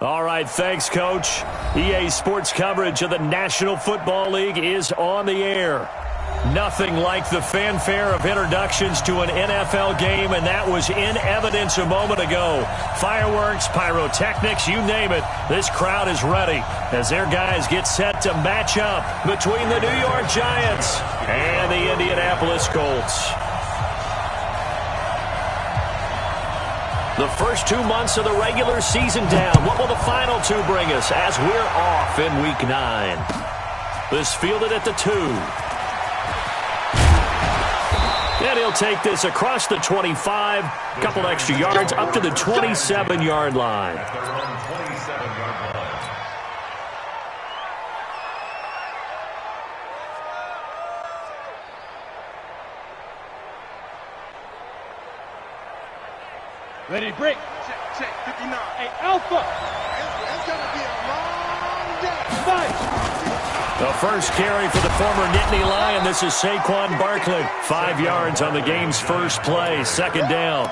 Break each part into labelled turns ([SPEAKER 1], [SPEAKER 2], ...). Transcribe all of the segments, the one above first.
[SPEAKER 1] All right, thanks, Coach. EA Sports coverage of the National Football League is on the air. Nothing like the fanfare of introductions to an NFL game, and that was in evidence a moment ago. Fireworks, pyrotechnics, you name it. This crowd is ready as their guys get set to match up between the New York Giants and the Indianapolis Colts. The first 2 months of the regular season down. What will the final two bring us as we're off in Week 9? This fielded at the 2. And he'll take this across the 25, a couple extra yards, up to the 27-yard line.
[SPEAKER 2] Ready, break.
[SPEAKER 3] Check, 59.
[SPEAKER 2] Hey, Alpha.
[SPEAKER 3] It's going to be a long day.
[SPEAKER 2] Fight.
[SPEAKER 1] The first carry for the former Nittany Lion. This is Saquon Barkley. 5 yards on the game's first play. Second down.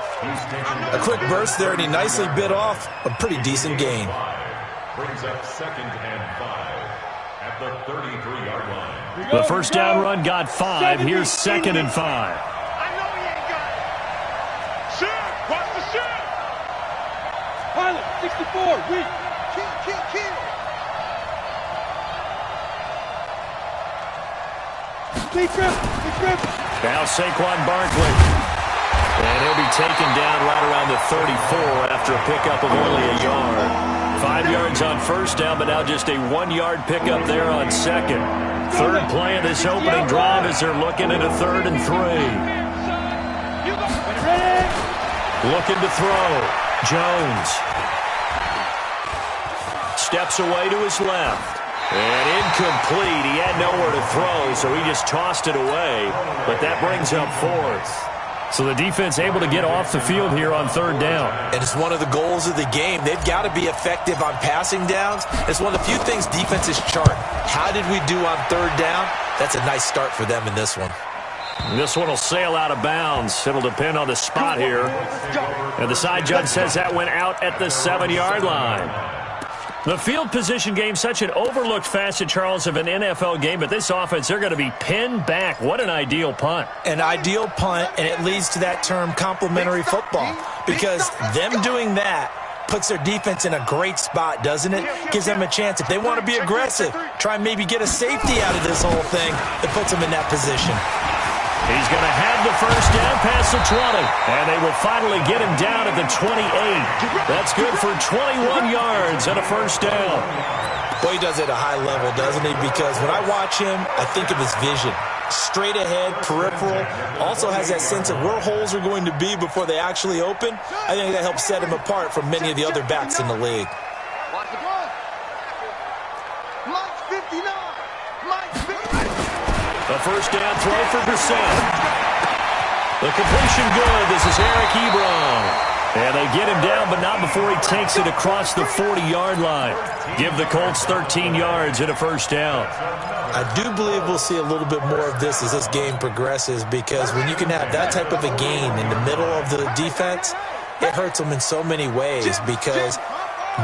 [SPEAKER 4] A quick burst there, and he nicely bit off a pretty decent gain.
[SPEAKER 5] Brings up 2nd and 5 at the 33-yard line.
[SPEAKER 1] The first down run got 5. Here's 2nd and 5.
[SPEAKER 3] I know he ain't got it. Shoot. Watch the shoot.
[SPEAKER 2] Pilot, 64, weak.
[SPEAKER 3] Kill.
[SPEAKER 2] Big grip.
[SPEAKER 1] Now Saquon Barkley. And he'll be taken down right around the 34 after a pickup of only a yard. 5 yards on first down, but now just a 1-yard pickup there on second. Third play of this opening drive as they're looking at a 3rd and 3. Looking to throw. Jones. Steps away to his left. And incomplete. He had nowhere to throw, so he just tossed it away. But that brings up 4th. So the defense able to get off the field here on 3rd down.
[SPEAKER 4] And it's one of the goals of the game. They've got to be effective on passing downs. It's one of the few things defenses chart. How did we do on 3rd down? That's a nice start for them in this one.
[SPEAKER 1] And this one will sail out of bounds. It'll depend on the spot here. And the side judge says that went out at the 7-yard line. The field position game, such an overlooked facet, Charles, of an NFL game, but this offense, they're going to be pinned back. What an ideal punt.
[SPEAKER 4] An ideal punt, and it leads to that term complementary football, because them doing that puts their defense in a great spot, doesn't it? Gives them a chance. If they want to be aggressive, try and maybe get a safety out of this whole thing, it puts them in that position.
[SPEAKER 1] He's going to have the first down past the 20, and they will finally get him down at the 28. That's good for 21 yards and a first down.
[SPEAKER 4] Boy, he does it at a high level, doesn't he? Because when I watch him, I think of his vision. Straight ahead, peripheral, also has that sense of where holes are going to be before they actually open. I think that helps set him apart from many of the other backs in the league.
[SPEAKER 3] Watch the ball. Mike's 59. Mike's 59.
[SPEAKER 1] The first down throw for Brissett. The completion good. This is Eric Ebron. And they get him down, but not before he takes it across the 40-yard line. Give the Colts 13 yards and a first down.
[SPEAKER 4] I do believe we'll see a little bit more of this as this game progresses, because when you can have that type of a gain in the middle of the defense, it hurts them in so many ways, because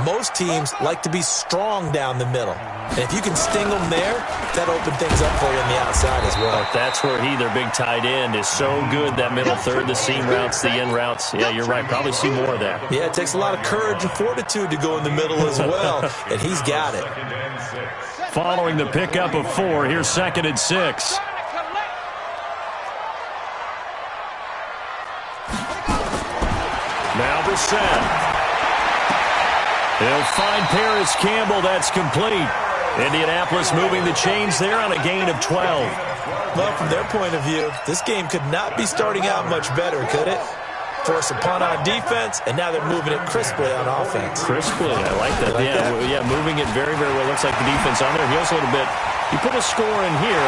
[SPEAKER 4] most teams like to be strong down the middle. And if you can sting them there, that opens things up for you on the outside as well.
[SPEAKER 1] But that's where their big tight end, is so good. That middle third, the seam routes, the in routes. Yeah, you're right. Probably see more of that.
[SPEAKER 4] Yeah, it takes a lot of courage and fortitude to go in the middle as well, and he's got it.
[SPEAKER 1] Following the pickup of 4, here's 2nd and 6. Now Brissett. He'll find Paris Campbell. That's complete. Indianapolis moving the chains there on a gain of 12.
[SPEAKER 4] Well, from their point of view, this game could not be starting out much better, could it? Force a punt on defense, and now they're moving it crisply on offense.
[SPEAKER 1] Crisply, I like that. Yeah, moving it very, very well. Looks like the defense on there. Here's a little bit. You put a score in here,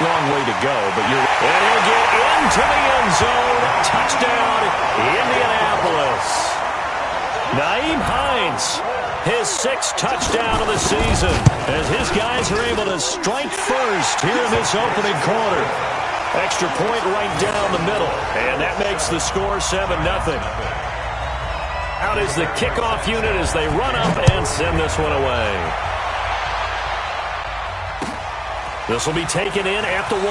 [SPEAKER 1] long way to go, but you're... And he'll get into the end zone. Touchdown, Indianapolis. Nyheim Hines, his 6th touchdown of the season, as his guys are able to strike first here in this opening quarter. Extra point right down the middle, and that makes the score 7-0. Out is the kickoff unit as they run up and send this one away. This will be taken in at the 1.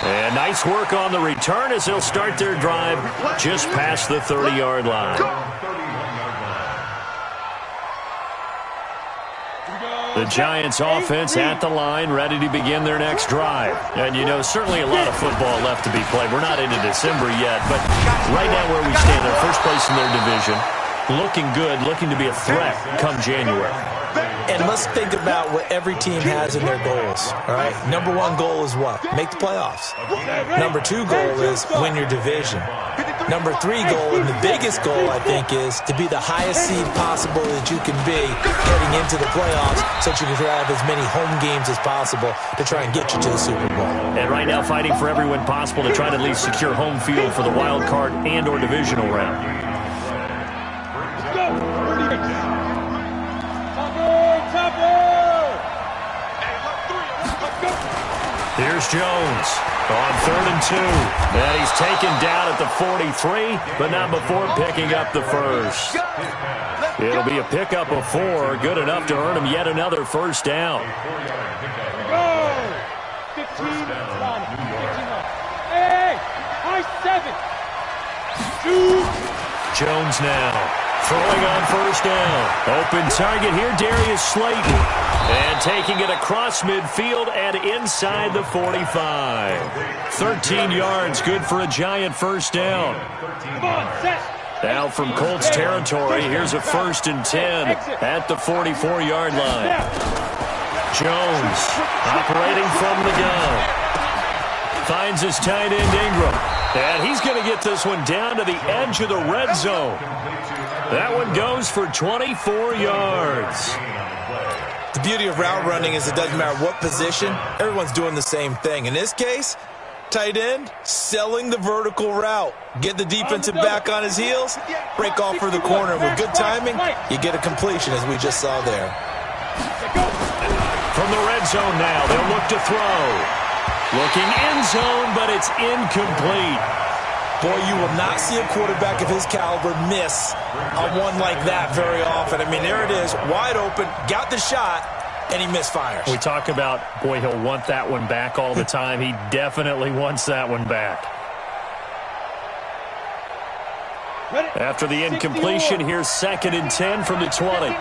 [SPEAKER 1] And nice work on the return as they'll start their drive just past the 30-yard line. The Giants offense at the line, ready to begin their next drive. And, you know, certainly a lot of football left to be played. We're not into December yet, but right now where we stand, they're first place in their division, looking good, looking to be a threat come January.
[SPEAKER 4] And let's think about what every team has in their goals, all right? Number 1 goal is what? Make the playoffs. Number 2 goal is win your division. Number 3 goal, and the biggest goal, I think, is to be the highest seed possible that you can be getting into the playoffs so that you can have as many home games as possible to try and get you to the Super Bowl.
[SPEAKER 1] And right now fighting for every win possible to try to at least secure home field for the wild card and or divisional round. Here's Jones on 3rd and 2. And he's taken down at the 43, but not before picking up the first. It'll be a pickup of 4, good enough to earn him yet another first down.
[SPEAKER 2] Go! 15, Ron. 15 on. Hey, high 7. Shoot.
[SPEAKER 1] Jones now throwing on first down. Open target here, Darius Slayton. And taking it across midfield and inside the 45. 13 yards, good for a Giant first down.
[SPEAKER 2] Come on, set.
[SPEAKER 1] Now from Colts territory, here's a 1st and 10 at the 44-yard line. Jones operating from the gun. Finds his tight end Ingram. And he's going to get this one down to the edge of the red zone. That one goes for 24 yards.
[SPEAKER 4] The beauty of route running is it doesn't matter what position, everyone's doing the same thing. In this case, tight end, selling the vertical route. Get the defensive back on his heels, break off for the corner. With good timing, you get a completion as we just saw there.
[SPEAKER 1] From the red zone now, they'll look to throw. Looking end zone, but it's incomplete.
[SPEAKER 4] Boy, you will not see a quarterback of his caliber miss on one like that very often. I mean, there it is, wide open, got the shot, and he misfires.
[SPEAKER 1] We talk about, boy, he'll want that one back all the time. He definitely wants that one back. After the incompletion, here's 2nd and 10 from the 20.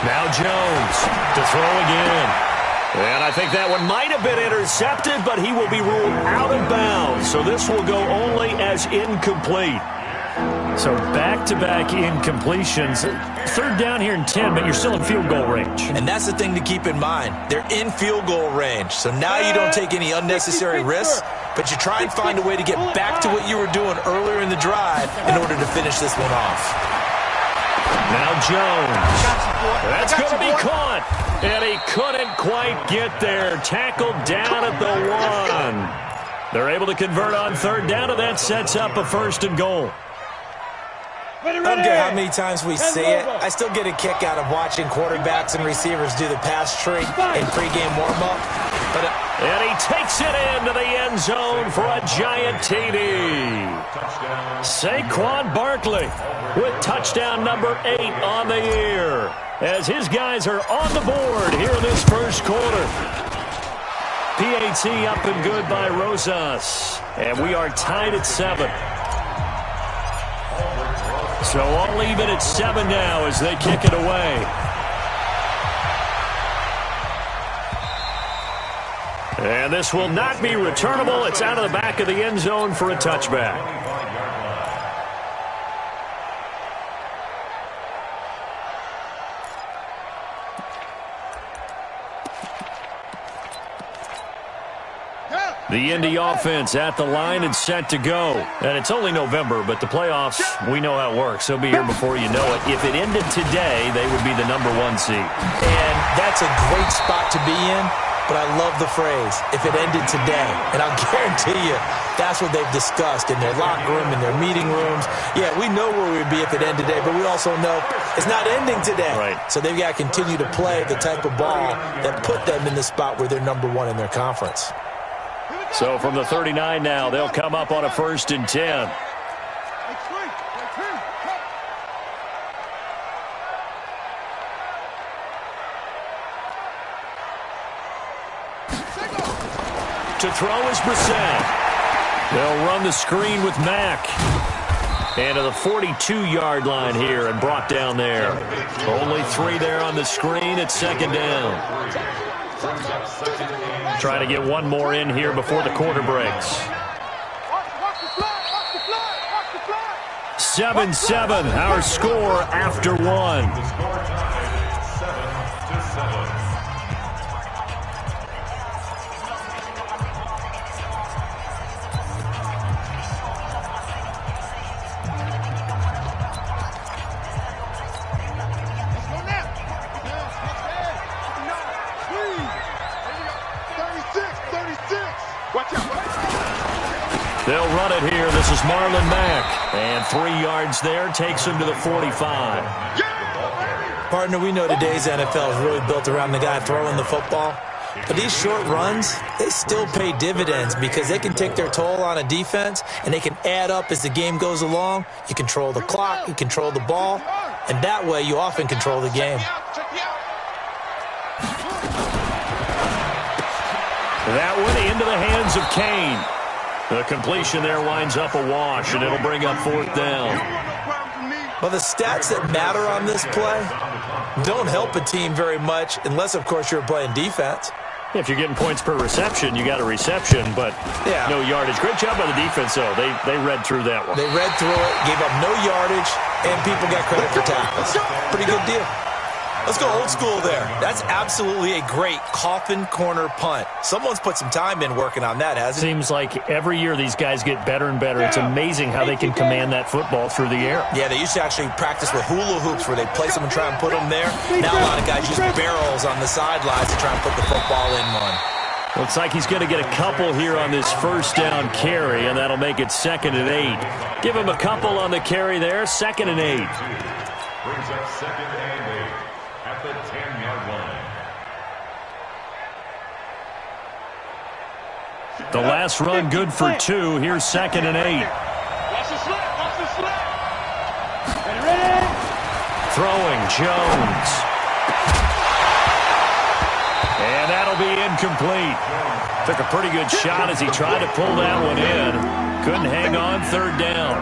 [SPEAKER 1] Now Jones to throw again. And I think that one might have been intercepted, but he will be ruled out of bounds. So this will go only as incomplete. So back-to-back incompletions. 3rd down here and 10, but you're still in field goal range.
[SPEAKER 4] And that's the thing to keep in mind. They're in field goal range. So now you don't take any unnecessary risks, but you try and find a way to get back to what you were doing earlier in the drive in order to finish this one off.
[SPEAKER 1] Now Jones. That's going to be caught. And he couldn't quite get there. Tackled down at the 1. They're able to convert on 3rd down, and that sets up a 1st and goal.
[SPEAKER 4] I don't care how many times we see it. I still get a kick out of watching quarterbacks and receivers do the pass tree in pregame warm-up.
[SPEAKER 1] And he takes it into the end zone for a Giant TD. Saquon Barkley with touchdown number 8 on the year, as his guys are on the board here in this first quarter. PAT up and good by Rosas. And we are tied at 7. So all even at 7 now as they kick it away. And this will not be returnable. It's out of the back of the end zone for a touchback. The Indy offense at the line and set to go. And it's only November, but the playoffs, we know how it works. They'll be here before you know it. If it ended today, they would be the number 1 seed.
[SPEAKER 4] And that's a great spot to be in, but I love the phrase, if it ended today. And I'll guarantee you, that's what they've discussed in their locker room, in their meeting rooms. Yeah, we know where we'd be if it ended today, but we also know it's not ending today.
[SPEAKER 1] Right.
[SPEAKER 4] So they've got to continue to play the type of ball that put them in the spot where they're number 1 in their conference.
[SPEAKER 1] So from the 39 now, they'll come up on a 1st and 10. To throw is Brissett. They'll run the screen with Mack. And to the 42-yard line here and brought down there. Only 3 there on the screen at 2nd down. Trying to get one more in here before the quarter breaks. 7-7, our score after 1. They'll run it here. This is Marlon Mack. And 3 yards there takes him to the 45.
[SPEAKER 4] Partner, we know today's NFL is really built around the guy throwing the football. But these short runs, they still pay dividends because they can take their toll on a defense and they can add up as the game goes along. You control the clock, you control the ball, and that way you often control the game.
[SPEAKER 1] That one into the hands of Kane. The completion there winds up a wash, and it'll bring up 4th down.
[SPEAKER 4] Well, the stats that matter on this play don't help a team very much unless, of course, you're playing defense.
[SPEAKER 1] If you're getting points per reception, you got a reception, but no yardage. Great job by the defense, though. They read through that one.
[SPEAKER 4] They read through it, gave up no yardage, and people got credit for tackles. Pretty good deal. Let's go old school there. That's absolutely a great coffin corner punt. Someone's put some time in working on that, hasn't it?
[SPEAKER 1] Seems like every year these guys get better and better. It's amazing how they can command that football through the air.
[SPEAKER 4] Yeah, they used to actually practice with hula hoops where they place them and try and put them there. Now a lot of guys use barrels on the sidelines to try and put the football in one.
[SPEAKER 1] Looks like he's going to get a couple here on this 1st down carry, and that'll make it 2nd and 8. Give him a couple on the carry there, 2nd and 8.
[SPEAKER 5] Brings up 2nd and 8 at the 10-yard line.
[SPEAKER 1] The last run good for 2. Here's 2nd and 8.
[SPEAKER 3] Watch the slip. Watch the slip.
[SPEAKER 2] Ready?
[SPEAKER 1] Throwing, Jones. And that'll be incomplete. Took a pretty good shot as he tried to pull that one in. Couldn't hang on 3rd down.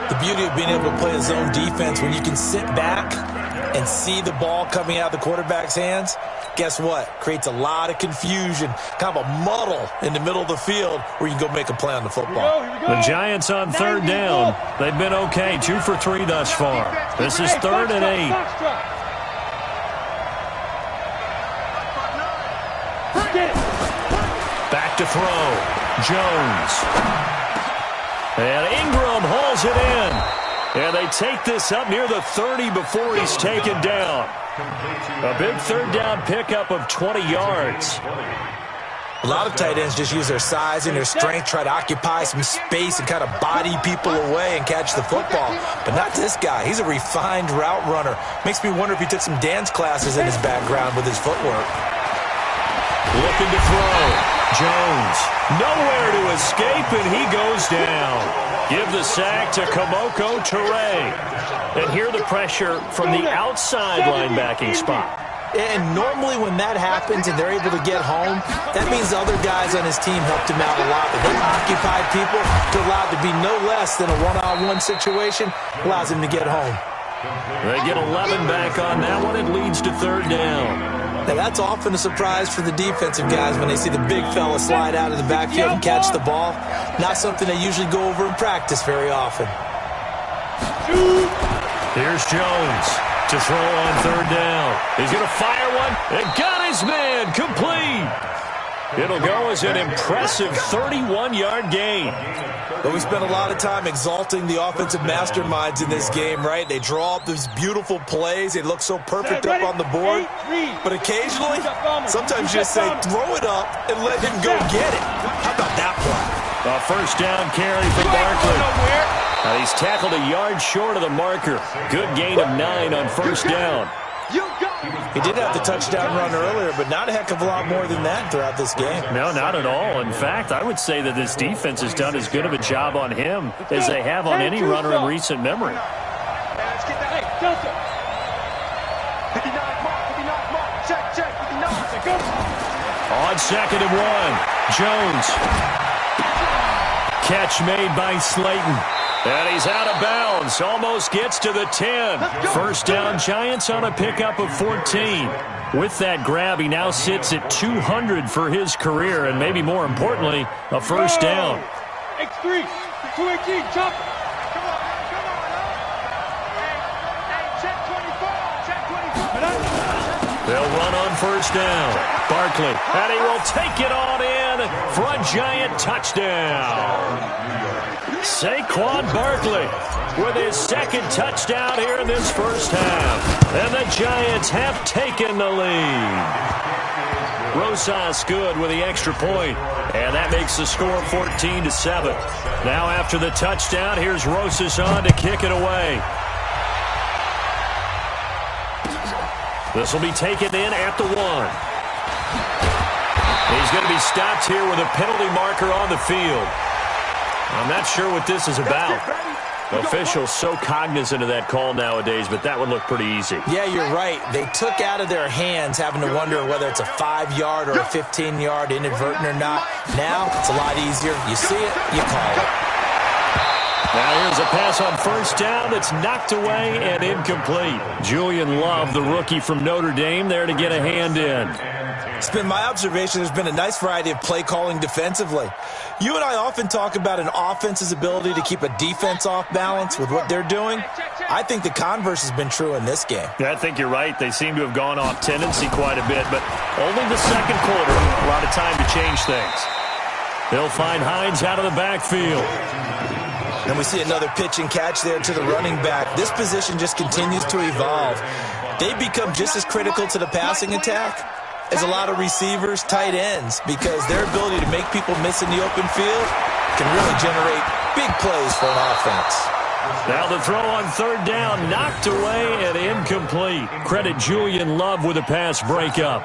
[SPEAKER 4] The beauty of being able to play a zone defense when you can sit back and see the ball coming out of the quarterback's hands, guess what? Creates a lot of confusion, kind of a muddle in the middle of the field where you can go make a play on the football.
[SPEAKER 1] The Giants on 3rd down. They've been okay, 2 for 3 thus far. This is 3rd and 8. Back to throw. Jones. And Ingram hauls it in. And they take this up near the 30 before he's taken down. A big 3rd down pickup of 20 yards.
[SPEAKER 4] A lot of tight ends just use their size and their strength, try to occupy some space and kind of body people away and catch the football. But not this guy. He's a refined route runner. Makes me wonder if he took some dance classes in his background with his footwork.
[SPEAKER 1] Looking to throw. Jones. Nowhere to escape, and he goes down. Give the sack to Kamoko Toure. And here the pressure from the outside linebacking spot.
[SPEAKER 4] And normally when that happens and they're able to get home, that means the other guys on his team helped him out a lot. But they've occupied people to allow it to be no less than a one-on-one situation, allows him to get home.
[SPEAKER 1] They get 11 back on that one. It leads to 3rd down.
[SPEAKER 4] Now, that's often a surprise for the defensive guys when they see the big fella slide out of the backfield and catch the ball. Not something they usually go over in practice very often.
[SPEAKER 1] Here's Jones to throw on 3rd down. He's going to fire one and got his man complete. It'll go as an impressive 31-yard gain.
[SPEAKER 4] But we spent a lot of time exalting the offensive masterminds in this game, right? They draw up these beautiful plays. They look so perfect up on the board. But occasionally, sometimes you just say, throw it up and let him go get it. How about that play?
[SPEAKER 1] A 1st down carry for Barkley. He's tackled a yard short of the marker. Good gain of 9 on 1st down.
[SPEAKER 4] He did have the touchdown run earlier, but not a heck of a lot more than that throughout this game.
[SPEAKER 1] No, not at all. In fact, I would say that this defense has done as good of a job on him as they have on any runner in recent memory.
[SPEAKER 2] Let's get that. Hey, Delta. 59 mark, 59 mark. Check, 59. Go.
[SPEAKER 1] On 2nd and 1, Jones. Catch made by Slayton. And he's out of bounds. Almost gets to the 10. First down, Giants on a pickup of 14. With that grab, he now sits at 200 for his career, and maybe more importantly, a first down.
[SPEAKER 2] X3, 218, chop. Come on. Hey, check 24.
[SPEAKER 1] They'll run on first down. Barkley, and he will take it on in for a Giant touchdown. Saquon Barkley with his second touchdown here in this first half. And the Giants have taken the lead. Rosas good with the extra point, and that makes the score 14-7. Now after the touchdown, here's Rosas on to kick it away. This will be taken in at the 1. He's going to be stopped here with a penalty marker on the field. I'm not sure what this is about. Officials so cognizant of that call nowadays, but that would look pretty easy.
[SPEAKER 4] Yeah, you're right. They took out of their hands having to wonder whether it's a 5-yard or a 15-yard inadvertent or not. Now, it's a lot easier. You see it, you call it.
[SPEAKER 1] Now here's a pass on first down that's knocked away and incomplete. Julian Love, the rookie from Notre Dame, there to get a hand in.
[SPEAKER 4] It's been my observation there's been a nice variety of play calling defensively. You and I often talk about an offense's ability to keep a defense off balance with what they're doing. I think the converse has been true in this game.
[SPEAKER 1] Yeah, I think you're right. They seem to have gone off tendency quite a bit, but only the second quarter. A lot of time to change things. They'll find Hines out of the backfield.
[SPEAKER 4] And we see another pitch and catch there to the running back. This position just continues to evolve. They become just as critical to the passing attack as a lot of receivers, tight ends, because their ability to make people miss in the open field can really generate big plays for an offense.
[SPEAKER 1] Now the throw on third down, knocked away and incomplete. Credit Julian Love with a pass breakup.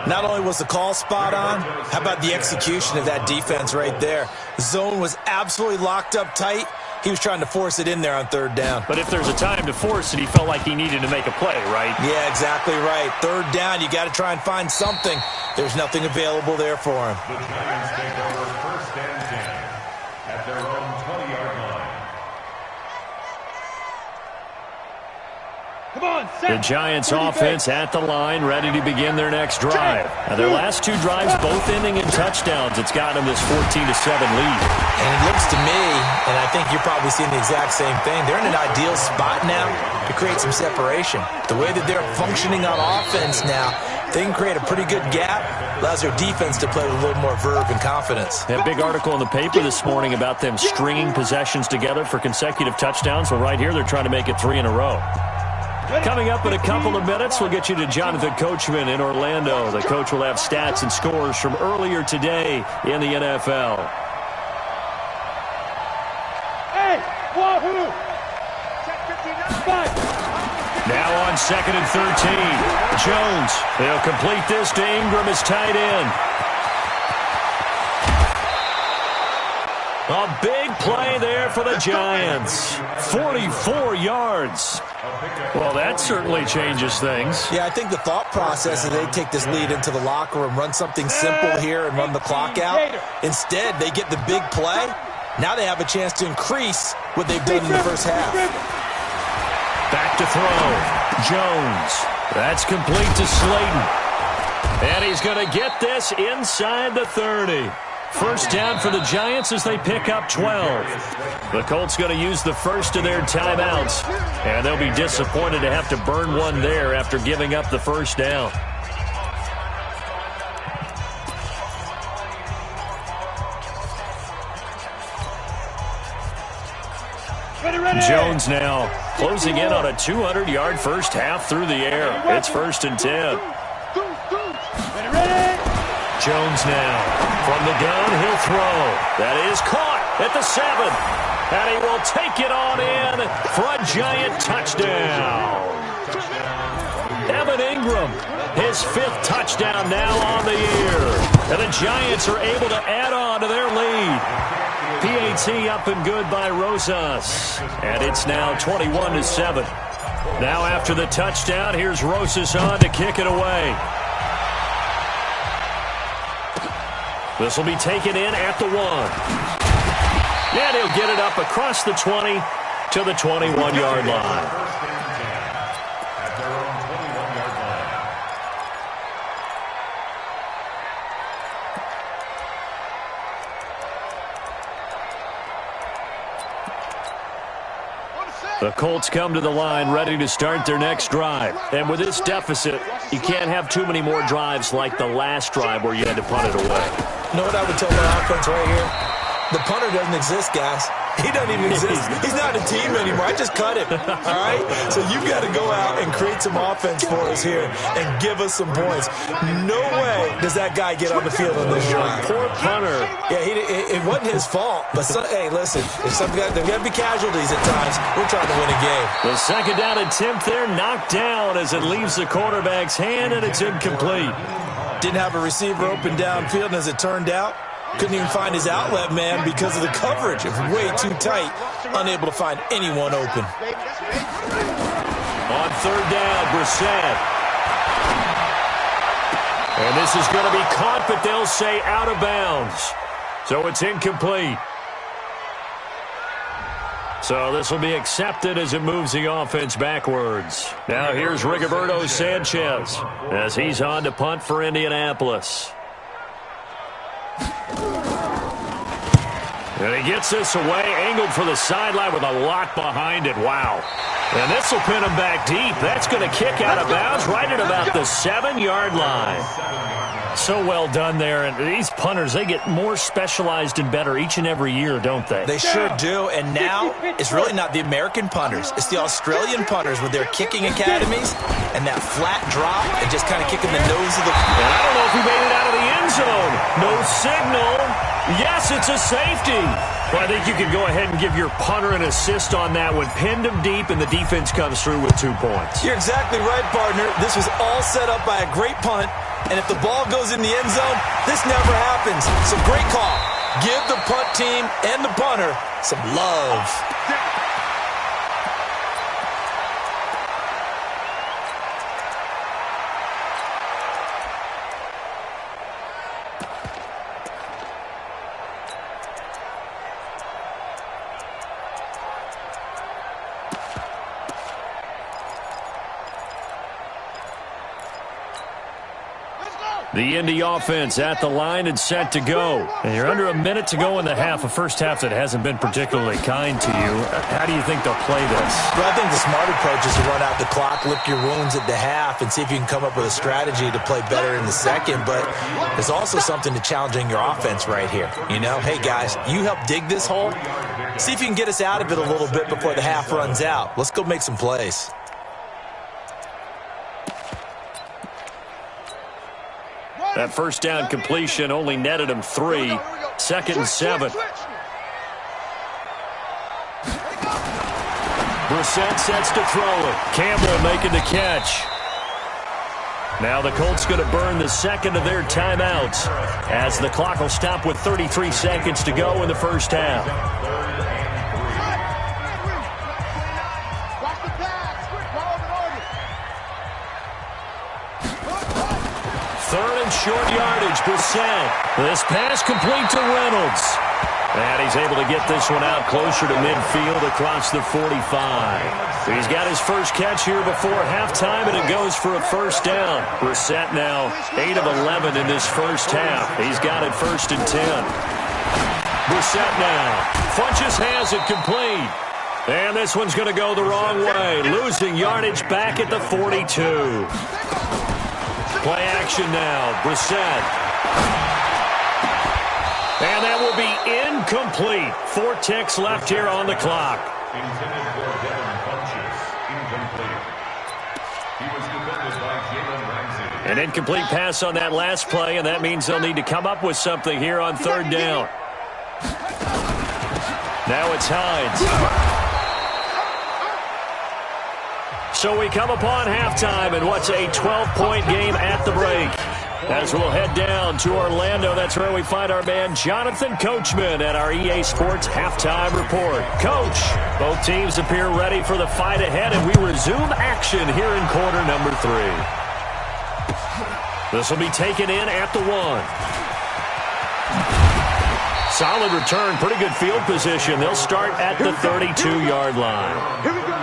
[SPEAKER 4] Not only was the call spot on, how about the execution of that defense right there? Zone was absolutely locked up tight. He was trying to force it in there on third down.
[SPEAKER 1] But if there's a time to force it, he felt like he needed to make a play, right?
[SPEAKER 4] Yeah, exactly right. Third down, you got to try and find something. There's nothing available there for him.
[SPEAKER 5] The Giants take over first and 10 at their own 20-yard line.
[SPEAKER 2] Come on,
[SPEAKER 1] The Giants offense at the line, ready to begin their next drive. Now, their last two drives both ending in touchdowns. It's got them this 14-7 lead.
[SPEAKER 4] And it looks to me, and I think you're probably seeing the exact same thing, they're in an ideal spot now to create some separation. The way that they're functioning on offense now, they can create a pretty good gap, allows their defense to play with a little more verve and confidence.
[SPEAKER 1] That big article in the paper this morning about them stringing possessions together for consecutive touchdowns. Well, right here, they're trying to make it 3 in a row. Coming up in a couple of minutes, we'll get you to Jonathan Coachman in Orlando. The coach will have stats and scores from earlier today in the NFL.
[SPEAKER 2] Hey, wahoo! Check 59.
[SPEAKER 1] Now on 2nd and 13. Jones, they'll complete this to Ingram as tight end. A big play there for the Giants. 44 yards. Well, that certainly changes things.
[SPEAKER 4] Yeah, I think the thought process is they take this lead into the locker room, run something simple here and run the clock out. Instead, they get the big play. Now they have a chance to increase what they've done in the first half.
[SPEAKER 1] Back to throw. Jones. That's complete to Slayton. And he's going to get this inside the 30. First down for the Giants as they pick up 12. The Colts going to use the first of their timeouts, and they'll be disappointed to have to burn one there after giving up the first down. Jones now closing in on a 200-yard first half through the air. It's 1st and 10. Jones now from the gun, he'll throw. That is caught at the 7. And he will take it on in for a Giant touchdown. Evan Ingram, his 5th touchdown now on the year. And the Giants are able to add on to their lead. PAT up and good by Rosas. And it's now 21-7. Now after the touchdown, here's Rosas on to kick it away. This will be taken in at the 1. And he'll get it up across the 20 to the 21-yard line.
[SPEAKER 5] At their own 21-yard line.
[SPEAKER 1] The Colts come to the line ready to start their next drive. And with this deficit, you can't have too many more drives like the last drive where you had to punt it away.
[SPEAKER 4] You know what I would tell my offense right here? The punter doesn't exist, guys. He doesn't even exist. He's not a team anymore. I just cut him. All right? So you've got to go out and create some offense for us here and give us some points. No way does that guy get on the field on this drive.
[SPEAKER 1] Poor punter.
[SPEAKER 4] Yeah, it wasn't his fault. But, hey, listen, if there's got to be casualties at times. We're trying to win a game.
[SPEAKER 1] The second down attempt there knocked down as it leaves the quarterback's hand, and it's incomplete.
[SPEAKER 4] Didn't have a receiver open downfield, and as it turned out, couldn't even find his outlet man because of the coverage. It was way too tight, unable to find anyone open.
[SPEAKER 1] On third down, Brissett. And this is going to be caught, but they'll say out of bounds. So it's incomplete. So this will be accepted as it moves the offense backwards. Now here's Rigoberto Sanchez as he's on to punt for Indianapolis. And he gets this away, angled for the sideline with a lot behind it. Wow. And this will pin him back deep. That's going to kick out of bounds right at about the 7-yard line. So well done there. And these punters, they get more specialized and better each and every year, don't they?
[SPEAKER 4] They sure do. And now it's really not the American punters. It's the Australian punters with their kicking academies and that flat drop and just kind of kicking the nose of the...
[SPEAKER 1] And I don't know if he made it out of the end zone. No signal. Yes, it's a safety. Well, I think you can go ahead and give your punter an assist on that one. Pinned him deep, and the defense comes through with 2 points.
[SPEAKER 4] You're exactly right, partner. This was all set up by a great punt, and if the ball goes in the end zone, this never happens. So great call. Give the punt team and the punter some love.
[SPEAKER 1] The Indy offense at the line and set to go. And you're under a minute to go in the half, a first half that hasn't been particularly kind to you. How do you think they'll play this?
[SPEAKER 4] Well, I think the smart approach is to run out the clock, lick your wounds at the half, and see if you can come up with a strategy to play better in the second. But there's also something to challenging your offense right here. You know, hey, guys, you help dig this hole. See if you can get us out of it a little bit before the half runs out. Let's go make some plays.
[SPEAKER 1] That first down completion only netted him 3. 2nd and 7. Brissett sets to throw it. Campbell making the catch. Now the Colts going to burn the second of their timeouts as the clock will stop with 33 seconds to go in the first half. Third and short yardage, Brissett. This pass complete to Reynolds. And he's able to get this one out closer to midfield across the 45. He's got his first catch here before halftime, and it goes for a first down. Brissett now 8 of 11 in this first half. He's got it 1st and 10. Brissett now. Funches has it complete. And this one's going to go the wrong way. Losing yardage back at the 42. Play action now. Brissett. And that will be incomplete. 4 ticks left here on the clock.
[SPEAKER 5] Intended for Devin Funches. Incomplete. He was defended by Jalen Ramsey.
[SPEAKER 1] An incomplete pass on that last play, and that means they'll need to come up with something here on 3rd down. Now it's Hines. So we come upon halftime in what's a 12-point game at the break. As we'll head down to Orlando, that's where we find our man Jonathan Coachman at our EA Sports Halftime Report. Coach, both teams appear ready for the fight ahead, and we resume action here in quarter number 3. This will be taken in at the 1. Solid return, pretty good field position. They'll start at the 32-yard line.
[SPEAKER 2] Here we go.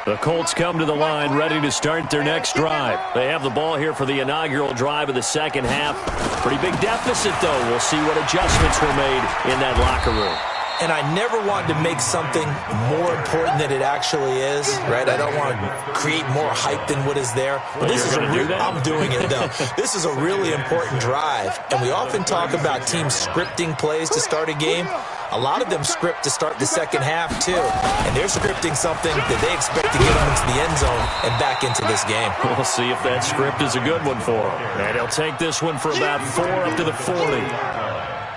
[SPEAKER 1] The Colts come to the line ready to start their next drive. They have the ball here for the inaugural drive of the second half. Pretty big deficit, though. We'll see what adjustments were made in that locker room.
[SPEAKER 4] And I never want to make something more important than it actually is, right? I don't want to create more hype than what is there. But this is I'm doing it, though. This is a really important drive. And we often talk about teams scripting plays to start a game. A lot of them script to start the second half, too. And they're scripting something that they expect to get them into the end zone and back into this game.
[SPEAKER 1] We'll see if that script is a good one for them. And he'll take this one for about 4 up to the 40.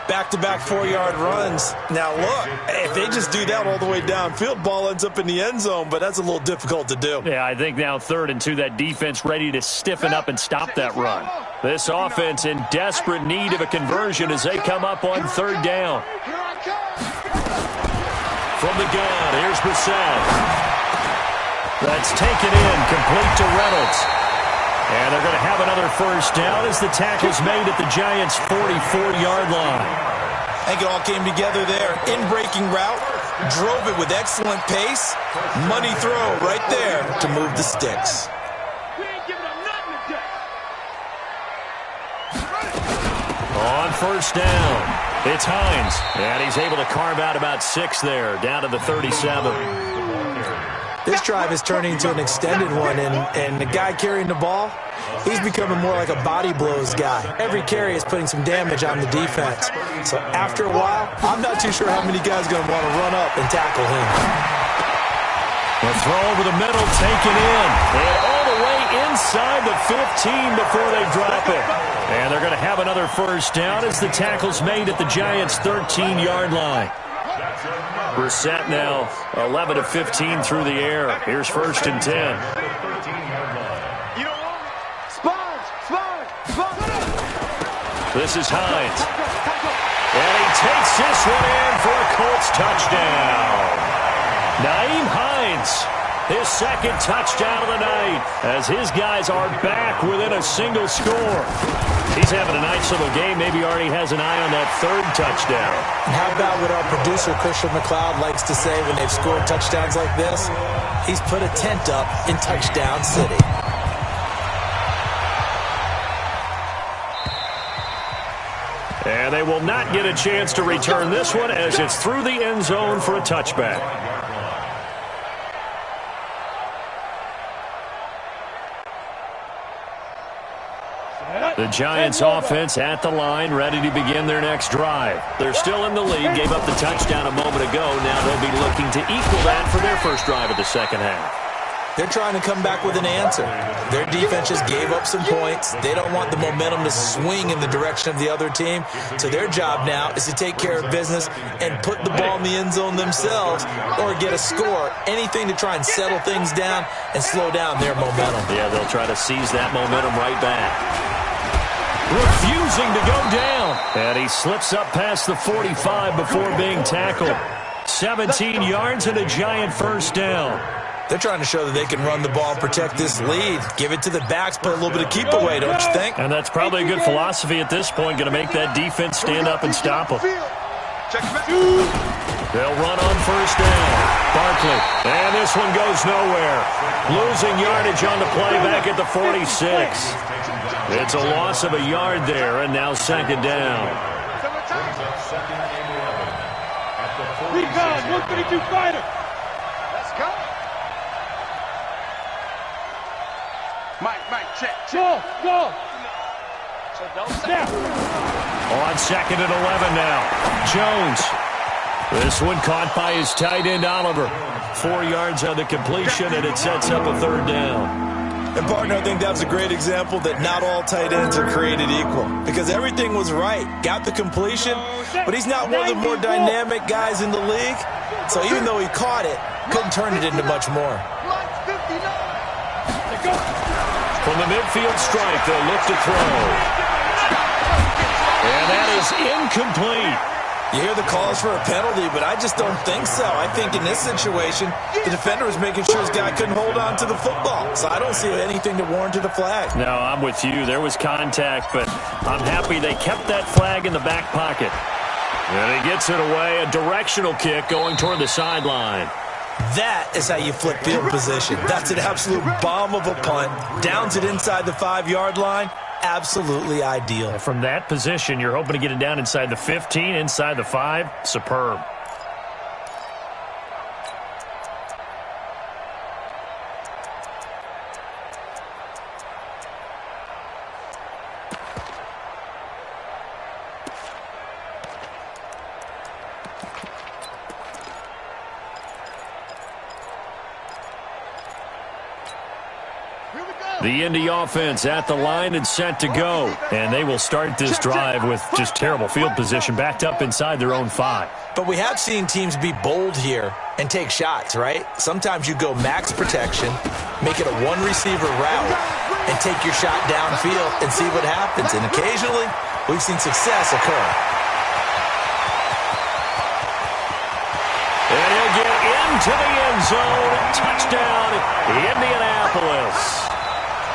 [SPEAKER 4] Back-to-back 4-yard runs. Now, look, if they just do that all the way downfield, ball ends up in the end zone, but that's a little difficult to do.
[SPEAKER 1] Yeah, I think now 3rd and 2, that defense ready to stiffen up and stop that run. This offense in desperate need of a conversion as they come up on 3rd down. From the gun, here's Brissett. That's taken in, complete to Reynolds. And they're going to have another first down as the tackle's made at the Giants' 44-yard line.
[SPEAKER 4] I think it all came together there. In-breaking route, drove it with excellent pace. Money throw right there to move the sticks.
[SPEAKER 2] We ain't giving them nothing today.
[SPEAKER 1] On first down, it's Hines. And he's able to carve out about 6 there, down to the 37.
[SPEAKER 4] This drive is turning into an extended one, and the guy carrying the ball, he's becoming more like a body blows guy. Every carry is putting some damage on the defense. So after a while, I'm not too sure how many guys are going to want to run up and tackle him.
[SPEAKER 1] The throw over the middle, taken in. And all the way inside the 15 before they drop it. And they're going to have another first down as the tackle's made at the Giants' 13-yard line. Brissett now 11 of 15 through the air. Here's 1st and 10.
[SPEAKER 2] You don't want it. Sponge.
[SPEAKER 1] This is Hines. And he takes this one in for a Colts touchdown. Nyheim Hines, his 2nd touchdown of the night, as his guys are back within a single score. He's having a nice little game. Maybe already has an eye on that 3rd touchdown.
[SPEAKER 4] How about what our producer, Christian McLeod, likes to say when they've scored touchdowns like this? He's put a tent up in Touchdown City.
[SPEAKER 1] And they will not get a chance to return this one as it's through the end zone for a touchback. The Giants offense at the line, ready to begin their next drive. They're still in the lead, gave up the touchdown a moment ago. Now they'll be looking to equal that for their first drive of the second half.
[SPEAKER 4] They're trying to come back with an answer. Their defense just gave up some points. They don't want the momentum to swing in the direction of the other team. So their job now is to take care of business and put the ball in the end zone themselves or get a score. Anything to try and settle things down and slow down their momentum.
[SPEAKER 1] Yeah, they'll try to seize that momentum right back. Refusing to go down. And he slips up past the 45 before being tackled. 17 yards and a Giant first down.
[SPEAKER 4] They're trying to show that they can run the ball and protect this lead. Give it to the backs, put a little bit of keep away, don't you think?
[SPEAKER 1] And that's probably a good philosophy at this point. Going to make that defense stand up and stop them. They'll run on first down. Barkley. And this one goes nowhere. Losing yardage on the play back at the 46. It's a loss of a yard there, and now 2nd down.
[SPEAKER 2] Recon, 132 fighter. Let's go. Mike, check. Go. So don't snap.
[SPEAKER 1] On 2nd and 11 now. Jones. This one caught by his tight end, Oliver. 4 yards on the completion, and it sets up a 3rd down.
[SPEAKER 4] And, partner, I think that was a great example that not all tight ends are created equal because everything was right. Got the completion, but he's not one of the more dynamic guys in the league. So even though he caught it, couldn't turn it into much more.
[SPEAKER 1] From the midfield strike, they'll look to throw. And that is incomplete.
[SPEAKER 4] You hear the calls for a penalty, but I just don't think so. I think in this situation, the defender was making sure his guy couldn't hold on to the football. So I don't see anything that warranted a flag.
[SPEAKER 1] No, I'm with you. There was contact, but I'm happy they kept that flag in the back pocket. And he gets it away, a directional kick going toward the sideline.
[SPEAKER 4] That is how you flip field position. That's an absolute bomb of a punt. Downs it inside the 5-yard line. Absolutely ideal.
[SPEAKER 1] From that position, you're hoping to get it down inside the 15, inside the 5. Superb. The Indy offense at the line and set to go. And they will start this drive with just terrible field position backed up inside their own 5.
[SPEAKER 4] But we have seen teams be bold here and take shots, right? Sometimes you go max protection, make it a one-receiver route, and take your shot downfield and see what happens. And occasionally, we've seen success occur.
[SPEAKER 1] And he'll get into the end zone. Touchdown, Indianapolis.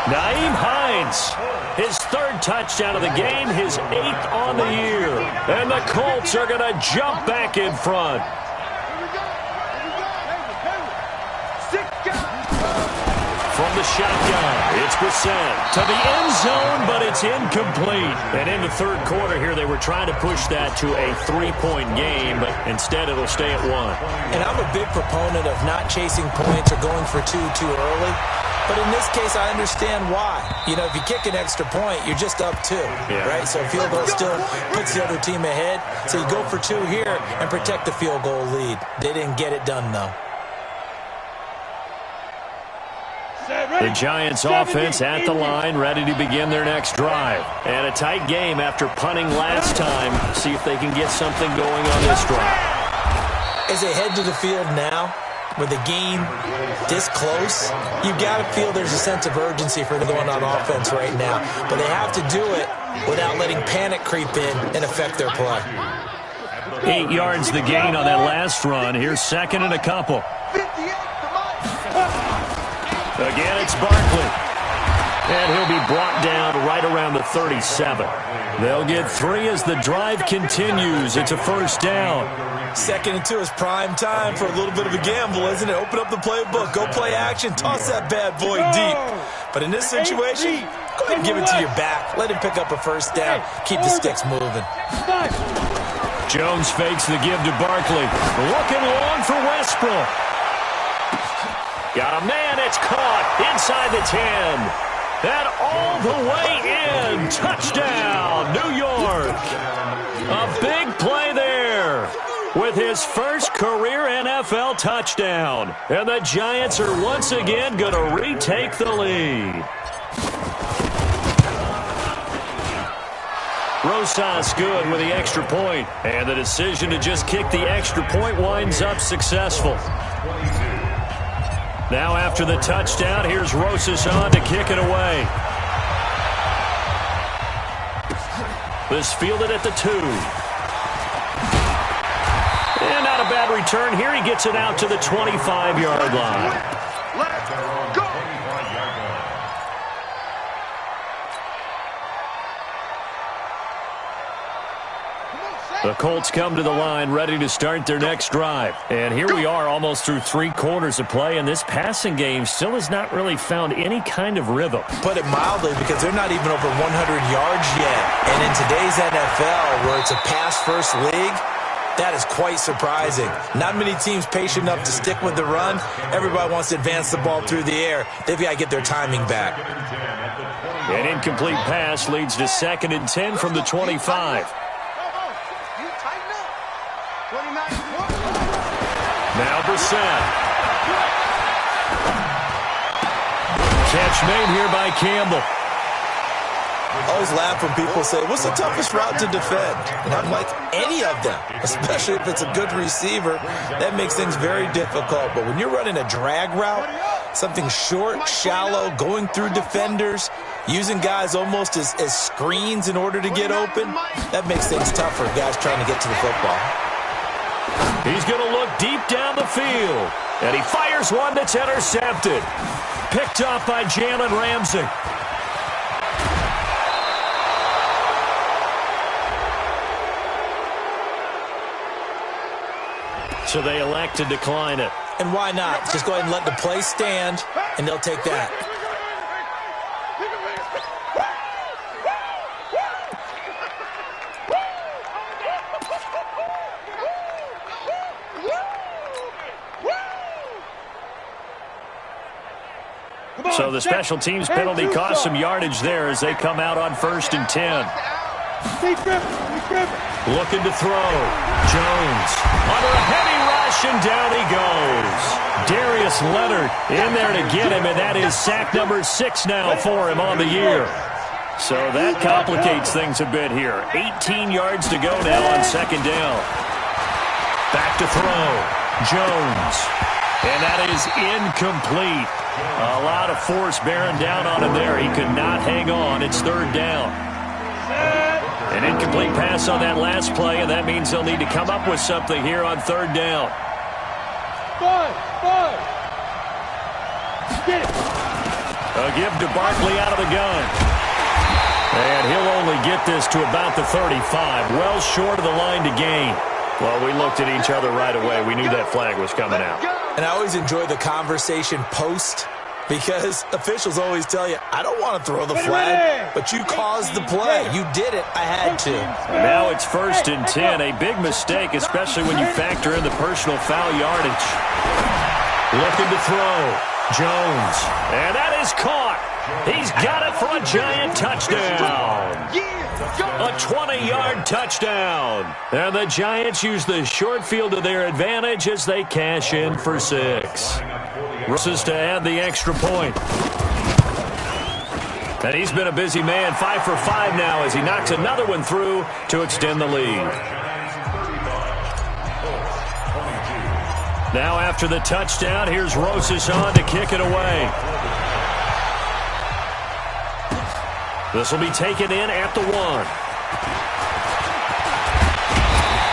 [SPEAKER 1] Naeem Hines, his 3rd touchdown of the game, his 8th on the year. And the Colts are going to jump back in front. From the shotgun, it's Brissett to the end zone, but it's incomplete. And in the 3rd quarter here, they were trying to push that to a 3-point game, but instead it'll stay at 1.
[SPEAKER 4] And I'm a big proponent of not chasing points or going for 2 too early. But in this case, I understand why. You know, if you kick an extra point, you're just up 2, right? So a field goal still puts the other team ahead. So you go for 2 here and protect the field goal lead. They didn't get it done, though.
[SPEAKER 1] The Giants offense at the line, ready to begin their next drive. And a tight game after punting last time. See if they can get something going on this drive.
[SPEAKER 4] As they head to the field now, with the game this close, you've got to feel there's a sense of urgency for going on offense right now. But they have to do it without letting panic creep in and affect their play.
[SPEAKER 1] 8 yards the gain on that last run. Here's 2nd and a couple. Again, it's Barkley. And he'll be brought down right around the 37. They'll get 3 as the drive continues. It's a 1st down.
[SPEAKER 4] 2nd and 2 is prime time for a little bit of a gamble, isn't it? Open up the playbook, go play action, toss that bad boy deep. But in this situation, go ahead and give it to your back. Let him pick up a 1st down. Keep the sticks moving.
[SPEAKER 1] Jones fakes the give to Barkley. Looking long for Westbrook. Got a man, it's caught inside the 10. And all the way in. Touchdown, New York. A big play there with his first career NFL touchdown. And the Giants are once again going to retake the lead. Rosas good with the extra point. And the decision to just kick the extra point winds up successful. Now after the touchdown, here's Rosas on to kick it away. This fielded at the 2. And not a bad return here. He gets it out to the 25-yard line.
[SPEAKER 3] Let's go!
[SPEAKER 1] The Colts come to the line ready to start their next drive. And here we are almost through 3 quarters of play, and this passing game still has not really found any kind of rhythm.
[SPEAKER 4] Put it mildly, because they're not even over 100 yards yet. And in today's NFL, where it's a pass-first league, that is quite surprising. Not many teams patient enough to stick with the run. Everybody wants to advance the ball through the air. They've got to get their timing back.
[SPEAKER 1] An incomplete pass leads to 2nd and 10 from the 25. Now Brissett. catch made here by Campbell.
[SPEAKER 4] I always laugh when people say, what's the toughest route to defend? And I'm like, any of them, especially if it's a good receiver. That makes things very difficult. But when you're running a drag route, something short, shallow, going through defenders, using guys almost as screens in order to get open, that makes things tough for guys trying to get to the football.
[SPEAKER 1] He's going to look deep down the field. And he fires one that's intercepted. Picked up by Jalen Ramsey. So they elect to decline it.
[SPEAKER 4] And why not? Just go ahead and let the play stand, and they'll take that.
[SPEAKER 1] So the special teams penalty cost some yardage there as they come out on 1st and 10. Looking to throw. Jones under a heavy rush, and down he goes. Darius Leonard in there to get him, and that is sack number 6 now for him on the year. So that complicates things a bit here. 18 yards to go now on 2nd down. Back to throw. Jones. And that is incomplete. A lot of force bearing down on him there. He could not hang on. It's 3rd down. An incomplete pass on that last play, and that means they'll need to come up with something here on 3rd down. A give to Barkley out of the gun. And he'll only get this to about the 35, well short of the line to gain. Well, we looked at each other right away. We knew that flag was coming out.
[SPEAKER 4] And I always enjoy the conversation post, because officials always tell you, I don't want to throw the flag, but you caused the play. You did it. I had to.
[SPEAKER 1] Now it's 1st and 10. A big mistake, especially when you factor in the personal foul yardage. Looking to throw. Jones. And that is caught. He's got it for a giant touchdown. A 20-yard touchdown. And the Giants use the short field to their advantage as they cash in for 6. Russes to add the extra point. And he's been a busy man, 5 for 5 now as he knocks another one through to extend the lead. Now after the touchdown, here's Rosas on to kick it away. This will be taken in at the 1.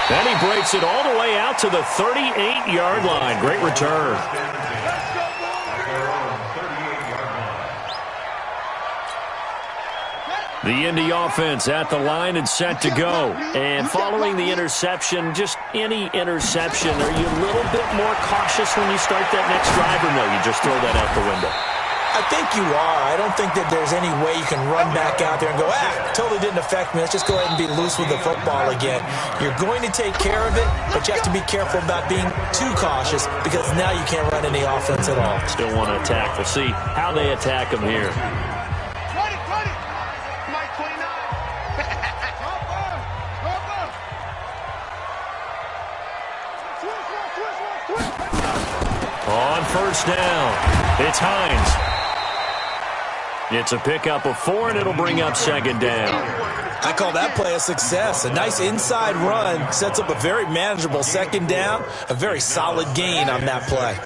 [SPEAKER 1] Then he breaks it all the way out to the 38-yard line. Great return. The Indy offense at the line and set to go. And following the interception, just any interception, are you a little bit more cautious when you start that next drive, or no, you just throw that out the window?
[SPEAKER 4] I think you are. I don't think that there's any way you can run back out there and go, totally didn't affect me. Let's just go ahead and be loose with the football again. You're going to take care of it, but you have to be careful about being too cautious, because now you can't run any offense at all.
[SPEAKER 1] Still want to attack. We'll see how they attack him here. On 1st down, it's Hines. It's a pickup of 4, and it'll bring up 2nd down.
[SPEAKER 4] I call that play a success. A nice inside run sets up a very manageable 2nd down. A very solid gain on that play.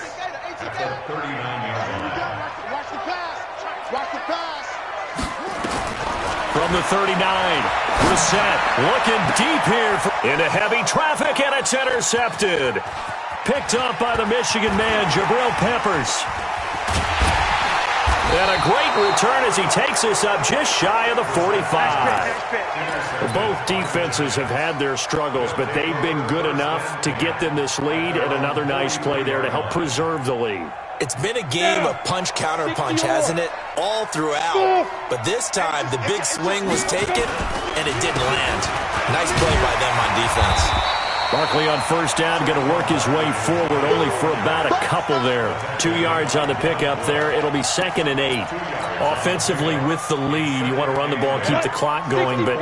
[SPEAKER 1] From the 39, Brissett looking deep here into heavy traffic, and it's intercepted. Picked up by the Michigan man, Jabril Peppers. And a great return as he takes us up just shy of the 45. Both defenses have had their struggles, but they've been good enough to get them this lead, and another nice play there to help preserve the lead.
[SPEAKER 4] It's been a game of punch-counter-punch, hasn't it? All throughout. But this time, the big swing was taken, and it didn't land. Nice play by them on defense.
[SPEAKER 1] Barkley on first down, going to work his way forward, only for about a couple there. 2 yards on the pickup there. It'll be 2nd and 8. Offensively with the lead, you want to run the ball, keep the clock going, but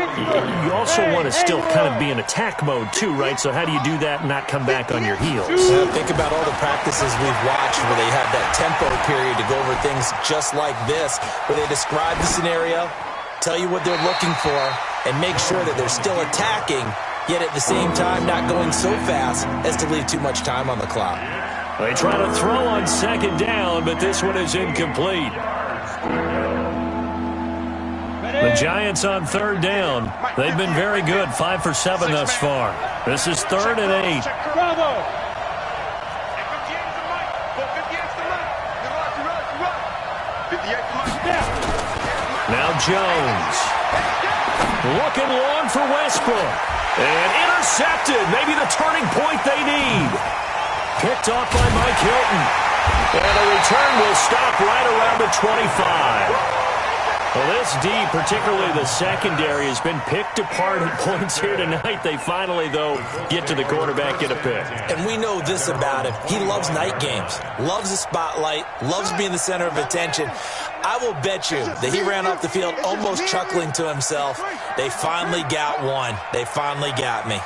[SPEAKER 1] you also want to still kind of be in attack mode too, right? So how do you do that and not come back on your heels?
[SPEAKER 4] Think about all the practices we've watched where they have that tempo period to go over things just like this, where they describe the scenario, tell you what they're looking for, and make sure that they're still attacking, yet at the same time not going so fast as to leave too much time on the clock.
[SPEAKER 1] They try to throw on 2nd down, but this one is incomplete. The Giants on 3rd down. They've been very good, 5 for 7 thus far. This is 3rd and 8.
[SPEAKER 2] Bravo.
[SPEAKER 1] Now Jones. Looking long for Westbrook. And intercepted. Maybe the turning point they need. Picked off by Mike Hilton. And a return will stop right around the 25. Well, this D, particularly the secondary, has been picked apart at points here tonight. They finally, though, get to the quarterback, get a pick.
[SPEAKER 4] And we know this about him. He loves night games, loves the spotlight, loves being the center of attention. I will bet you that he ran off the field almost chuckling to himself. They finally got one. They finally got me.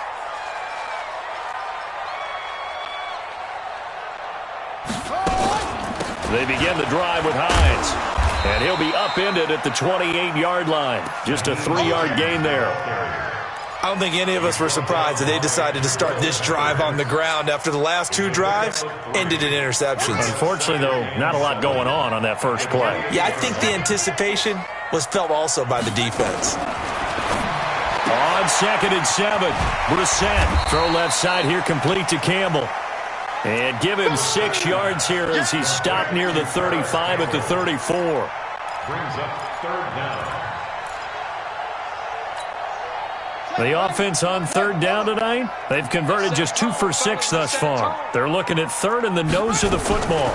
[SPEAKER 1] They begin the drive with Hines. And he'll be upended at the 28-yard line. Just a 3-yard gain there.
[SPEAKER 4] I don't think any of us were surprised that they decided to start this drive on the ground after the last 2 drives ended in interceptions.
[SPEAKER 1] Unfortunately, though, not a lot going on that first play.
[SPEAKER 4] Yeah, I think the anticipation was felt also by the defense.
[SPEAKER 1] On 2nd and 7, Brissett. Throw left side here, complete to Campbell. And give him 6 yards here as he's stopped near the 35 at the 34.
[SPEAKER 5] Brings up 3rd down.
[SPEAKER 1] The offense on 3rd down tonight, they've converted just 2 for 6 thus far. They're looking at 3rd in the nose of the football.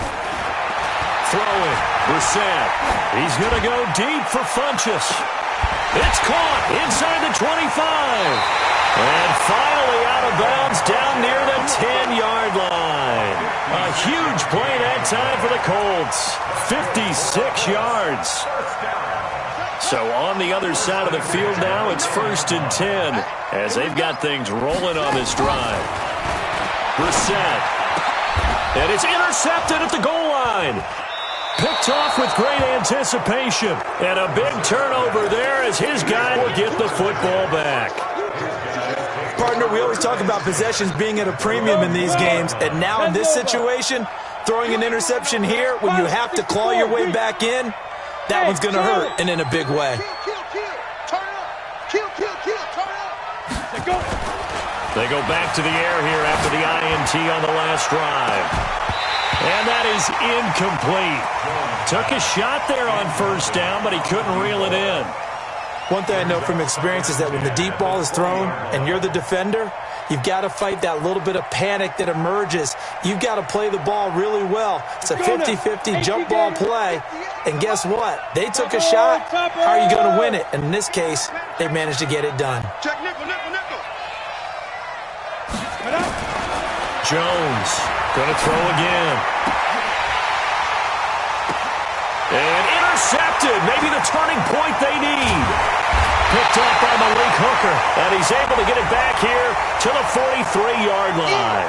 [SPEAKER 1] Throwing, Brissett. He's going to go deep for Funchess. It's caught inside the 25. And finally out of bounds down near the 10-yard line. A huge play that time for the Colts. 56 yards. So on the other side of the field now, it's 1st and 10 as they've got things rolling on this drive. Brissett. And it's intercepted at the goal line. Picked off with great anticipation. And a big turnover there as his guy will get the football back.
[SPEAKER 4] Partner, we always talk about possessions being at a premium in these games, and now in this situation, throwing an interception here when you have to claw your way back in, that one's going to hurt, and in a big way.
[SPEAKER 1] They go back to the air here after the INT on the last drive. And that is incomplete. Took a shot there on 1st down, but he couldn't reel it in.
[SPEAKER 4] One thing I know from experience is that when the deep ball is thrown and you're the defender, you've got to fight that little bit of panic that emerges. You've got to play the ball really well. It's a 50-50 jump ball play. And guess what? They took a shot. How are you going to win it? And in this case, they managed to get it done.
[SPEAKER 1] Jones going to throw again. And intercepted. Maybe the turning point they need. Picked up by Malik Hooker. And he's able to get it back here to the 43-yard line.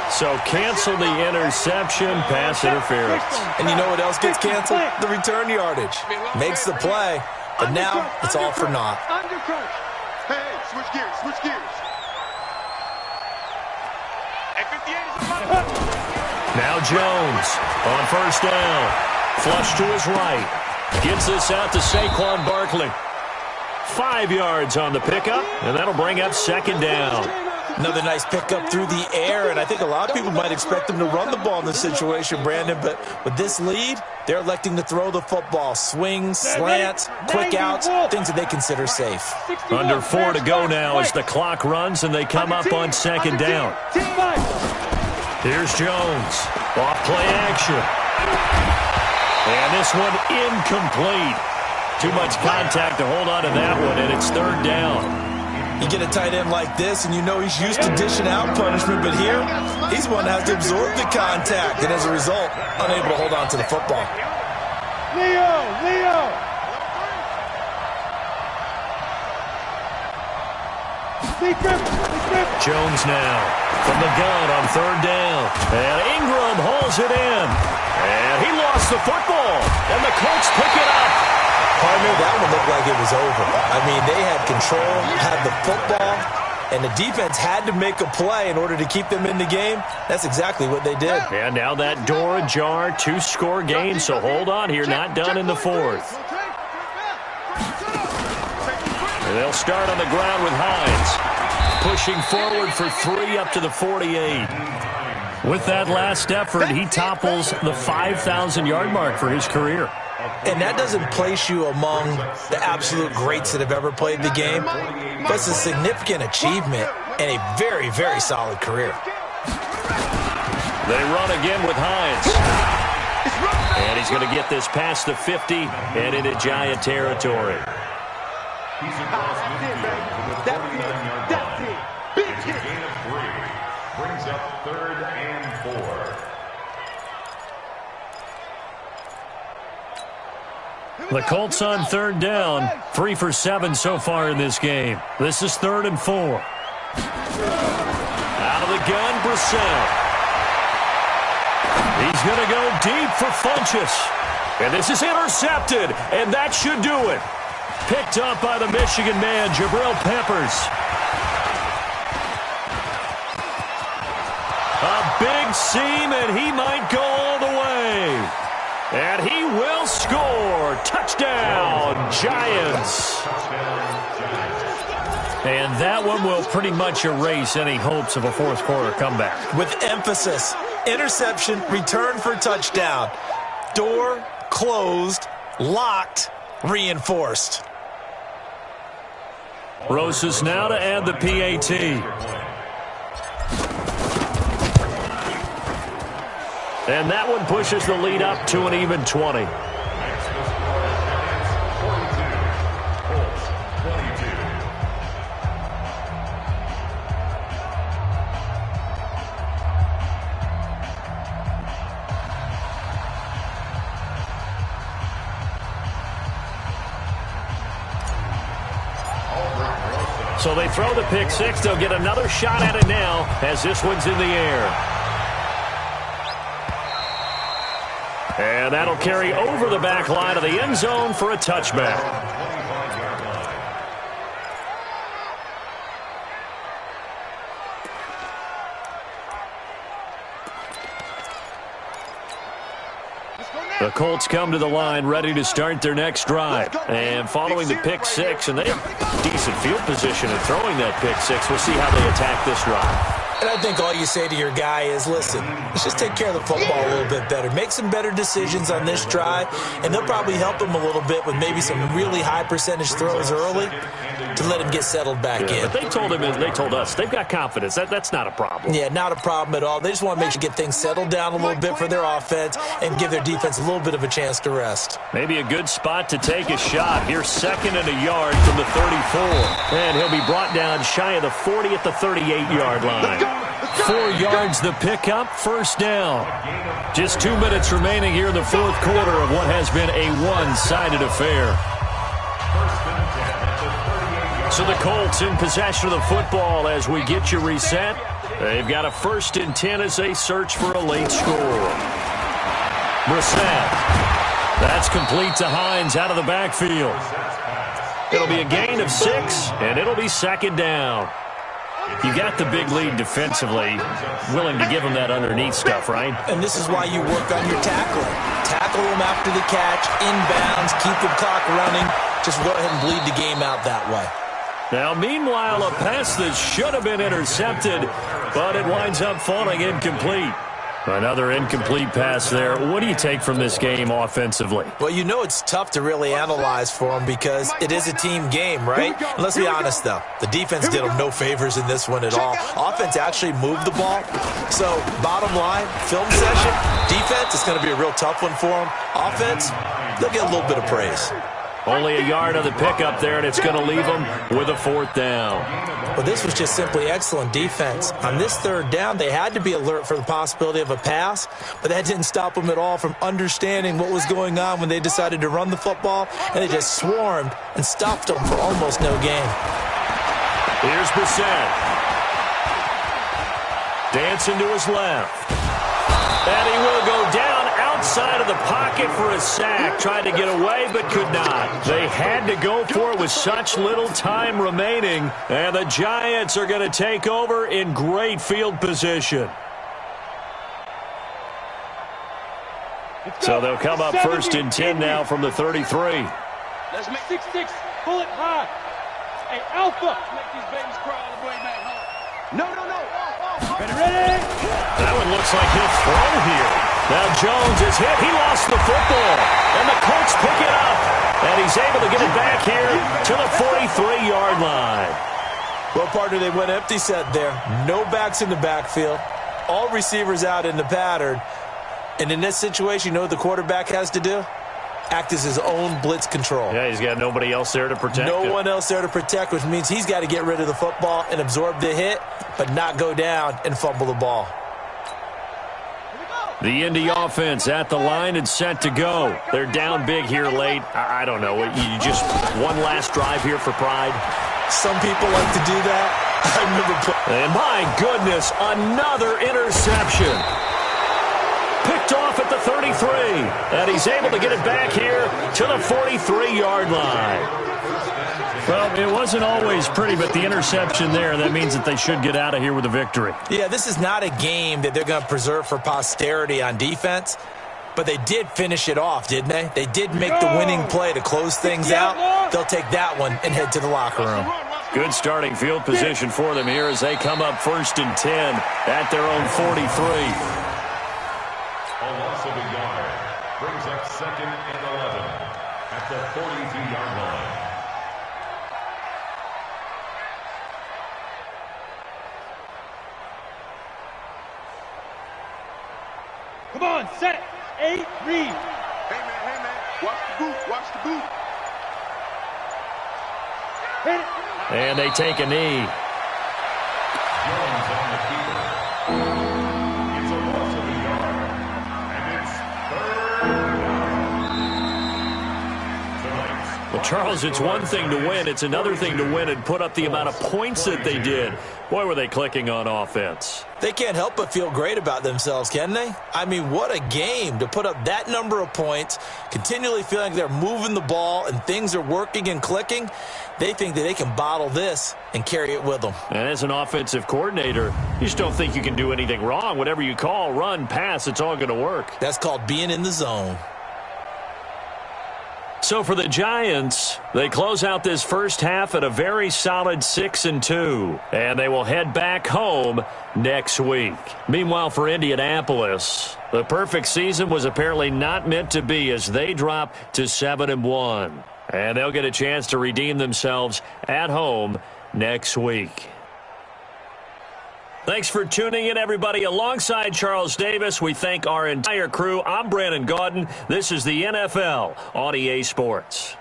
[SPEAKER 1] So cancel the interception, pass interference.
[SPEAKER 4] And you know what else gets canceled? The return yardage. Makes the play, but now it's all for naught.
[SPEAKER 3] Hey, switch gears, switch gears.
[SPEAKER 1] Now Jones on 1st down. Flush to his right. Gets this out to Saquon Barkley. 5 yards on the pickup, and that'll bring up 2nd down.
[SPEAKER 4] Another nice pickup through the air, and I think a lot of people might expect them to run the ball in this situation, Brandon, but with this lead, they're electing to throw the football. Swings, slants, quick outs, things that they consider safe.
[SPEAKER 1] Under 4 to go now as the clock runs, and they come up on 2nd down. Here's Jones. Off play action. And this one incomplete. Too much contact to hold on to that one, and it's 3rd down.
[SPEAKER 4] You get a tight end like this, and you know he's used to dishing out punishment, but here, he's one that has to absorb the contact, and as a result, unable to hold on to the football.
[SPEAKER 2] Leo!
[SPEAKER 1] Jones now from the gun on third down. And Ingram hauls it in. And he lost the football. And the Colts pick it up.
[SPEAKER 4] Partner, that one looked like it was over. I mean, they had control, had the football, and the defense had to make a play in order to keep them in the game. That's exactly what they did.
[SPEAKER 1] And now that door ajar, two-score game, so hold on here, not done in the fourth. And they'll start on the ground with Hines, pushing forward for 3 up to the 48. With that last effort, he topples the 5,000-yard mark for his career.
[SPEAKER 4] And that doesn't place you among the absolute greats that have ever played the game. That's a significant achievement and a very, very solid career.
[SPEAKER 1] They run again with Hines. And he's going to get this past the 50 and into Giant territory.
[SPEAKER 5] He's across midfield with a 49-yard line. It's a gain of 3. Brings up 3rd and 4.
[SPEAKER 1] The Colts on third down, 3 for 7 so far in this game. This is 3rd and 4. Out of the gun, Brissett. He's going to go deep for Funchess. And this is intercepted, and that should do it. Picked up by the Michigan man, Jabril Peppers. A big seam, and he might go all the way. And he will score. Touchdown, Giants. And that one will pretty much erase any hopes of a fourth quarter comeback.
[SPEAKER 4] With emphasis, interception, return for touchdown. Door closed, locked, reinforced.
[SPEAKER 1] Rosas now to add the PAT. And that one pushes the lead up to an even 20. So they throw the pick six. They'll get another shot at it now as this one's in the air. And that'll carry over the back line of the end zone for a touchback. The Colts come to the line ready to start their next drive. And following the pick six, and they have decent field position in throwing that pick six. We'll see how they attack this drive.
[SPEAKER 4] And I think all you say to your guy is, listen, let's just take care of the football a little bit better. Make some better decisions on this drive, and they'll probably help him a little bit with maybe some really high percentage throws early to let him get settled back in.
[SPEAKER 1] But they told him, and they told us, they've got confidence. That's not a problem.
[SPEAKER 4] Yeah, not a problem at all. They just want to make sure get things settled down a little bit for their offense and give their defense a little bit of a chance to rest.
[SPEAKER 1] Maybe a good spot to take a shot. Here's 2nd and a yard from the 34. And he'll be brought down shy of the 40 at the 38-yard line. 4 yards the pickup, first down. Just 2 minutes remaining here in the fourth quarter of what has been a one-sided affair. So the Colts in possession of the football as we get you reset. They've got a 1st and 10 as they search for a late score. Brissett. That's complete to Hines out of the backfield. It'll be a gain of 6, and it'll be 2nd down. You got the big lead defensively, willing to give them that underneath stuff, right?
[SPEAKER 4] And this is why you work on your tackling. Tackle them after the catch, inbounds, keep the clock running. Just go ahead and bleed the game out that way.
[SPEAKER 1] Now, meanwhile, a pass that should have been intercepted, but it winds up falling incomplete. Another incomplete pass there. What do you take from this game offensively?
[SPEAKER 4] Well, you know it's tough to really analyze for them because it is a team game, right? And let's be honest, though. The defense did them no favors in this one at all. Offense actually moved the ball. So, bottom line, film session, defense is going to be a real tough one for them. Offense, they'll get a little bit of praise.
[SPEAKER 1] Only a yard of the pickup there, and it's going to leave them with a 4th down.
[SPEAKER 4] Well, this was just simply excellent defense. On this 3rd down, they had to be alert for the possibility of a pass, but that didn't stop them at all from understanding what was going on when they decided to run the football, and they just swarmed and stopped them for almost no gain.
[SPEAKER 1] Here's Brissett. Dancing to his left. And he will go down outside of the pocket for a sack. Tried to get away, but could not. They had to go for it with such little time remaining. And the Giants are going to take over in great field position. So they'll come up 1st and 10 now from the 33.
[SPEAKER 2] Let's make 6-6. Pull it high. Hey, Alpha. Make these babies cry all the way back home. No. Ready?
[SPEAKER 1] That one looks like he'll throw here. Now Jones is hit. He lost the football. And the Colts pick it up. And he's able to get it back here to the 43-yard line.
[SPEAKER 4] Well, partner, they went empty set there. No backs in the backfield. All receivers out in the pattern. And in this situation, you know what the quarterback has to do? Act as his own blitz control.
[SPEAKER 1] Yeah, he's got nobody else there to protect
[SPEAKER 4] No
[SPEAKER 1] him.
[SPEAKER 4] one else there to protect, which means he's got to get rid of the football and absorb the hit, but not go down and fumble the ball.
[SPEAKER 1] The Indy offense at the line and set to go. They're down big here late. I don't know. You just one last drive here for pride.
[SPEAKER 4] Some people like to do that. I remember.
[SPEAKER 1] And my goodness, another interception. Picked off at the 33, and he's able to get it back here to the 43-yard line. Well, it wasn't always pretty, but the interception there, that means that they should get out of here with a victory.
[SPEAKER 4] Yeah, this is not a game that they're going to preserve for posterity on defense, but they did finish it off, didn't they? They did make the winning play to close things out. They'll take that one and head to the locker room.
[SPEAKER 1] Good starting field position for them here as they come up 1st and 10 at their own 43.
[SPEAKER 5] A loss of a yard brings up 2nd and 11 at the 42-yard line.
[SPEAKER 2] Come on, set. 8, read.
[SPEAKER 3] Hey, man. Watch the boot.
[SPEAKER 2] Hit it.
[SPEAKER 1] And they take a knee.
[SPEAKER 5] Jones on the keeper. It's a loss of a yard. And it's 3rd down. Tonight.
[SPEAKER 1] Well, Charles, it's one thing to win. It's another thing to win and put up the amount of points that they did. Boy, were they clicking on offense.
[SPEAKER 4] They can't help but feel great about themselves, can they? I mean, what a game to put up that number of points, continually feeling like they're moving the ball and things are working and clicking. They think that they can bottle this and carry it with them.
[SPEAKER 1] And as an offensive coordinator, you just don't think you can do anything wrong. Whatever you call, run, pass, it's all going to work.
[SPEAKER 4] That's called being in the zone.
[SPEAKER 1] So for the Giants, they close out this first half at a very solid 6-2, and they will head back home next week. Meanwhile, for Indianapolis, the perfect season was apparently not meant to be as they drop to 7-1, and they'll get a chance to redeem themselves at home next week. Thanks for tuning in, everybody. Alongside Charles Davis, we thank our entire crew. I'm Brandon Gaudin. This is the NFL on EA Sports.